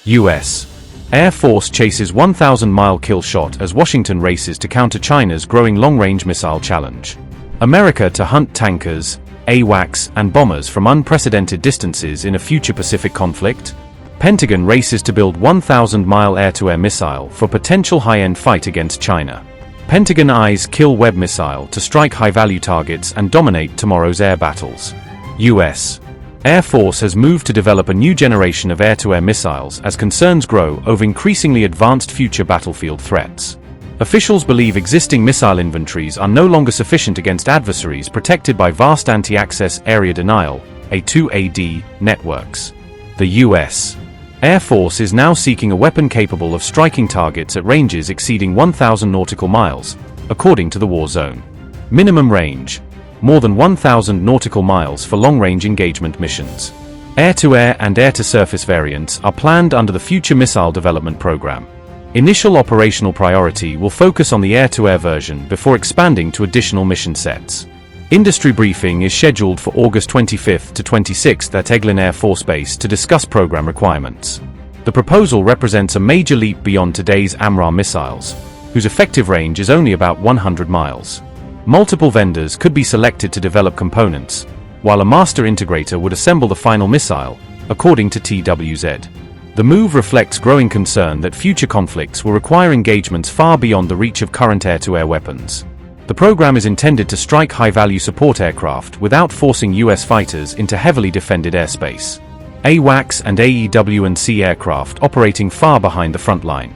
U.S. Air Force chases 1,000-mile kill shot as Washington races to counter China's growing long-range missile challenge. America to hunt tankers, AWACS, and bombers from unprecedented distances in a future Pacific conflict. Pentagon races to build 1,000-mile air-to-air missile for potential high-end fight against China. Pentagon eyes kill web missile to strike high-value targets and dominate tomorrow's air battles. U.S. Air Force has moved to develop a new generation of air-to-air missiles as concerns grow over increasingly advanced future battlefield threats. Officials believe existing missile inventories are no longer sufficient against adversaries protected by vast anti-access area denial (A2AD) networks. The U.S. Air Force is now seeking a weapon capable of striking targets at ranges exceeding 1,000 nautical miles, according to the war zone. Minimum range: more than 1,000 nautical miles for long-range engagement missions. Air-to-air and air-to-surface variants are planned under the Future Missile Development Program. Initial operational priority will focus on the air-to-air version before expanding to additional mission sets. Industry briefing is scheduled for August 25 to 26 at Eglin Air Force Base to discuss program requirements. The proposal represents a major leap beyond today's AMRAAM missiles, whose effective range is only about 100 miles. Multiple vendors could be selected to develop components, while a master integrator would assemble the final missile, according to TWZ. The move reflects growing concern that future conflicts will require engagements far beyond the reach of current air-to-air weapons. The program is intended to strike high-value support aircraft without forcing U.S. fighters into heavily defended airspace. AWACS and AEW&C aircraft operating far behind the front line.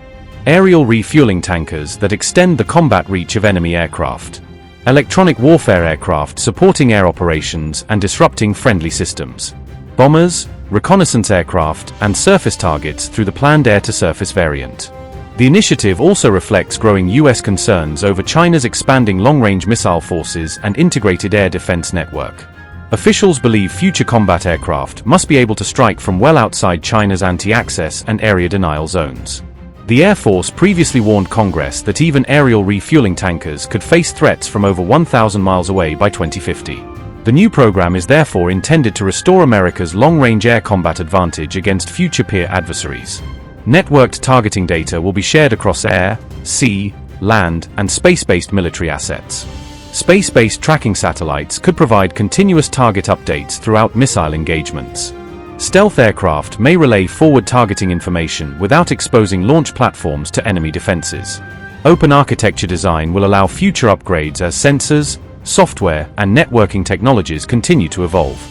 Aerial refueling tankers that extend the combat reach of enemy aircraft. Electronic warfare aircraft supporting air operations and disrupting friendly systems. Bombers, reconnaissance aircraft, and surface targets through the planned air-to-surface variant. The initiative also reflects growing U.S. concerns over China's expanding long-range missile forces and integrated air defense network. Officials believe future combat aircraft must be able to strike from well outside China's anti-access and area denial zones. The Air Force previously warned Congress that even aerial refueling tankers could face threats from over 1,000 miles away by 2050. The new program is therefore intended to restore America's long-range air combat advantage against future peer adversaries. Networked targeting data will be shared across air, sea, land, and space-based military assets. Space-based tracking satellites could provide continuous target updates throughout missile engagements. Stealth aircraft may relay forward targeting information without exposing launch platforms to enemy defenses. Open architecture design will allow future upgrades as sensors, software, and networking technologies continue to evolve.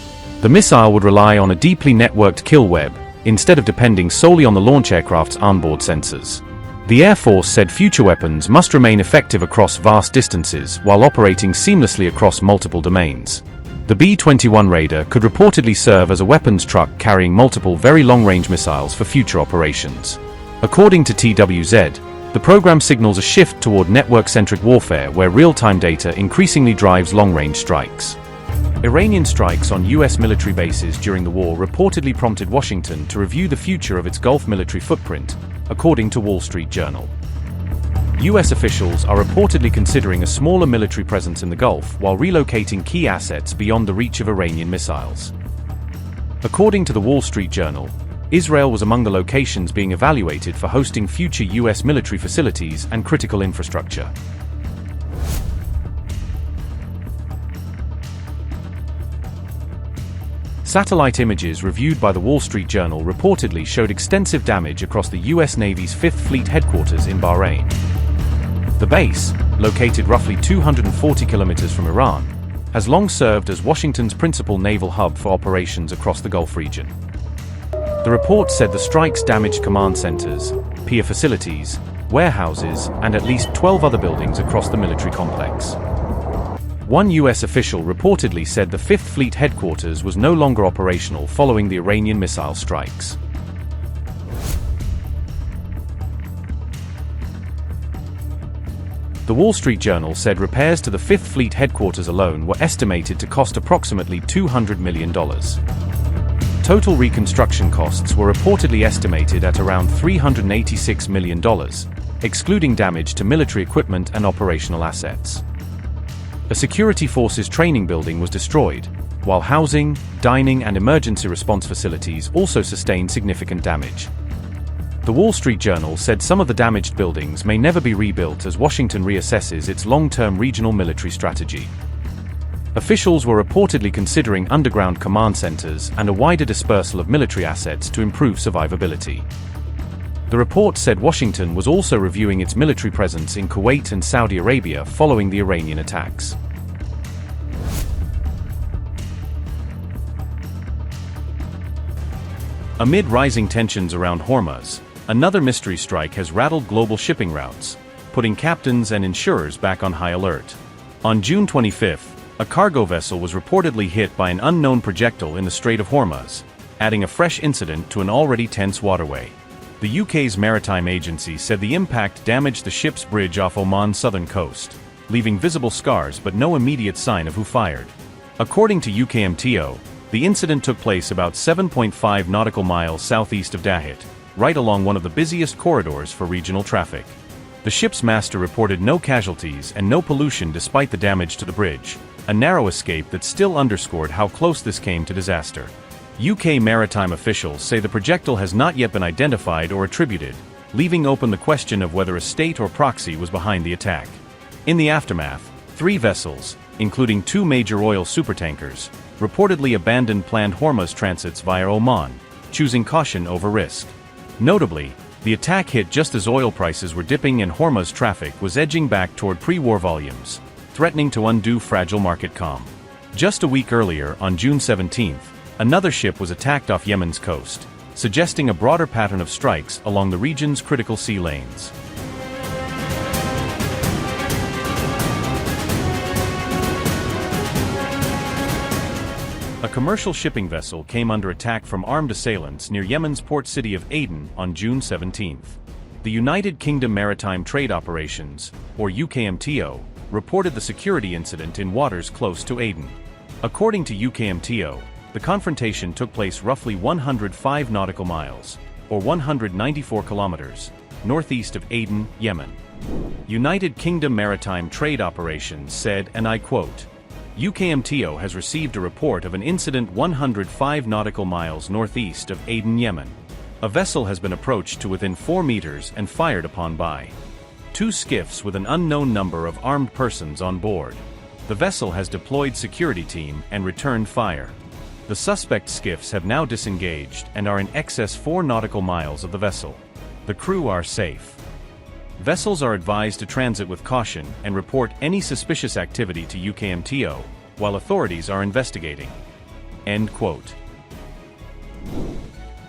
The missile would rely on a deeply networked kill web, instead of depending solely on the launch aircraft's onboard sensors. The Air Force said future weapons must remain effective across vast distances while operating seamlessly across multiple domains. The B-21 Raider could reportedly serve as a weapons truck carrying multiple very long-range missiles for future operations. According to TWZ, the program signals a shift toward network-centric warfare where real-time data increasingly drives long-range strikes. Iranian strikes on U.S. military bases during the war reportedly prompted Washington to review the future of its Gulf military footprint, according to Wall Street Journal. U.S. officials are reportedly considering a smaller military presence in the Gulf while relocating key assets beyond the reach of Iranian missiles. According to the Wall Street Journal, Israel was among the locations being evaluated for hosting future U.S. military facilities and critical infrastructure. Satellite images reviewed by the Wall Street Journal reportedly showed extensive damage across the U.S. Navy's 5th Fleet headquarters in Bahrain. The base, located roughly 240 kilometers from Iran, has long served as Washington's principal naval hub for operations across the Gulf region. The report said the strikes damaged command centers, pier facilities, warehouses, and at least 12 other buildings across the military complex. One U.S. official reportedly said the 5th Fleet headquarters was no longer operational following the Iranian missile strikes. The Wall Street Journal said repairs to the 5th Fleet headquarters alone were estimated to cost approximately $200 million. Total reconstruction costs were reportedly estimated at around $386 million, excluding damage to military equipment and operational assets. A security forces training building was destroyed, while housing, dining, and emergency response facilities also sustained significant damage. The Wall Street Journal said some of the damaged buildings may never be rebuilt as Washington reassesses its long-term regional military strategy. Officials were reportedly considering underground command centers and a wider dispersal of military assets to improve survivability. The report said Washington was also reviewing its military presence in Kuwait and Saudi Arabia following the Iranian attacks. Amid rising tensions around Hormuz, another mystery strike has rattled global shipping routes, putting captains and insurers back on high alert. On June 25, a cargo vessel was reportedly hit by an unknown projectile in the Strait of Hormuz, adding a fresh incident to an already tense waterway. The UK's maritime agency said the impact damaged the ship's bridge off Oman's southern coast, leaving visible scars but no immediate sign of who fired. According to UKMTO, the incident took place about 7.5 nautical miles southeast of Dahit, right along one of the busiest corridors for regional traffic. The ship's master reported no casualties and no pollution despite the damage to the bridge, a narrow escape that still underscored how close this came to disaster. UK maritime officials say the projectile has not yet been identified or attributed, leaving open the question of whether a state or proxy was behind the attack. In the aftermath, 3 vessels, including 2 major oil supertankers, reportedly abandoned planned Hormuz transits via Oman, choosing caution over risk. Notably, the attack hit just as oil prices were dipping and Hormuz traffic was edging back toward pre-war volumes, threatening to undo fragile market calm. Just a week earlier, on June 17th, another ship was attacked off Yemen's coast, suggesting a broader pattern of strikes along the region's critical sea lanes. A commercial shipping vessel came under attack from armed assailants near Yemen's port city of Aden on June 17. The United Kingdom Maritime Trade Operations, or UKMTO, reported the security incident in waters close to Aden. According to UKMTO, the confrontation took place roughly 105 nautical miles, or 194 kilometers, northeast of Aden, Yemen. United Kingdom Maritime Trade Operations said, and I quote, UKMTO has received a report of an incident 105 nautical miles northeast of Aden, Yemen. A vessel has been approached to within 4 meters and fired upon by 2 skiffs with an unknown number of armed persons on board. The vessel has deployed security team and returned fire. The suspect skiffs have now disengaged and are in excess 4 nautical miles of the vessel. The crew are safe. Vessels are advised to transit with caution and report any suspicious activity to UKMTO, while authorities are investigating. End quote.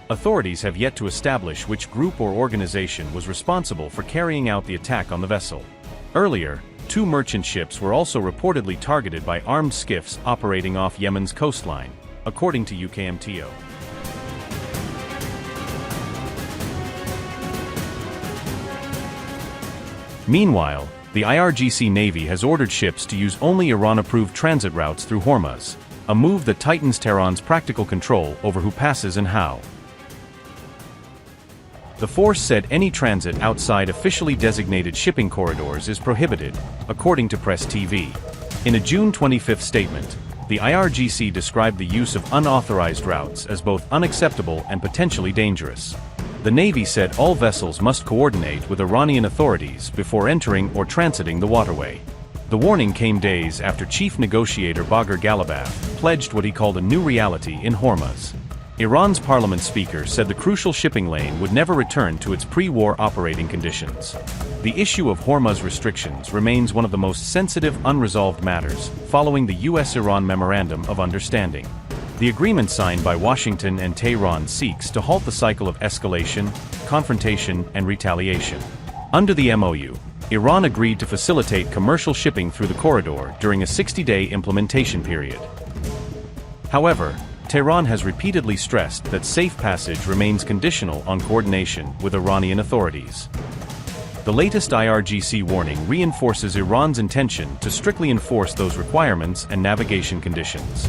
Authorities have yet to establish which group or organization was responsible for carrying out the attack on the vessel. Earlier, 2 merchant ships were also reportedly targeted by armed skiffs operating off Yemen's coastline, according to UKMTO. Meanwhile, the IRGC Navy has ordered ships to use only Iran-approved transit routes through Hormuz, a move that tightens Tehran's practical control over who passes and how. The force said any transit outside officially designated shipping corridors is prohibited, according to Press TV. In a June 25 statement, the IRGC described the use of unauthorized routes as both unacceptable and potentially dangerous. The Navy said all vessels must coordinate with Iranian authorities before entering or transiting the waterway. The warning came days after Chief Negotiator Baghir Ghalibaf pledged what he called a new reality in Hormuz. Iran's parliament speaker said the crucial shipping lane would never return to its pre-war operating conditions. The issue of Hormuz restrictions remains one of the most sensitive unresolved matters, following the US-Iran Memorandum of Understanding. The agreement signed by Washington and Tehran seeks to halt the cycle of escalation, confrontation, and retaliation. Under the MOU, Iran agreed to facilitate commercial shipping through the corridor during a 60-day implementation period. However, Tehran has repeatedly stressed that safe passage remains conditional on coordination with Iranian authorities. The latest IRGC warning reinforces Iran's intention to strictly enforce those requirements and navigation conditions.